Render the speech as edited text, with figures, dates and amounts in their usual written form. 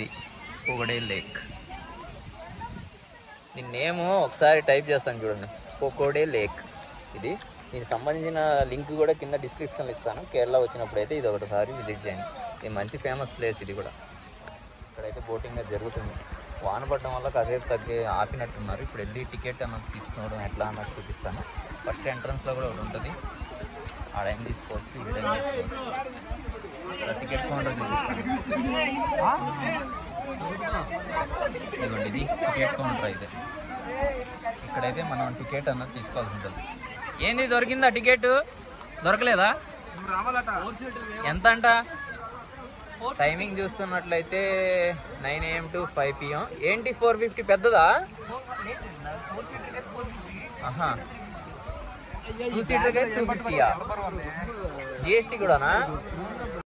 ఇది crocodile lake. దీని name ఒకసారి టైప్ చేస్తాను చూడండి, క్రొకోడైల్ లేక్. ఇది దీనికి సంబంధించిన లింక్ కూడా కింద డిస్క్రిప్షన్లో ఇస్తాను. కేరళ వచ్చినప్పుడు అయితే ఇది ఒకటిసారి విజిట్ చేయండి. ఇది మంచి ఫేమస్ ప్లేస్. ఇది కూడా ఇక్కడైతే బోటింగ్ అది జరుగుతుంది. వాన పడడం వల్ల కాసేపు ఆపినట్టున్నారు. ఇప్పుడు వెళ్ళి టికెట్ అన్నది తీసుకోవడం ఎట్లా అన్నది చూపిస్తాను. ఫస్ట్ ఎంట్రన్స్లో కూడా ఒకటి ఉంటుంది, ఆ టైం తీసుకోవచ్చు, ఈ టైం తీసుకోవచ్చు. టికెట్ కౌంటర్ చూపిస్తాను. ఇదిగోండి, ఇది టికెట్ కౌంటర్. అయితే ఇక్కడైతే మనం టికెట్ అన్నది తీసుకోవాల్సి ఉంటుంది. ఏంది దొరికిందా టికెట్? దొరకలేదా? ఎంత అంట? టైమింగ్ చూస్తున్నట్లయితే 9 AM to 5 PM. ఏంటి 450 పెద్దదా? 2 సీటర్గా 250. GST కూడానా?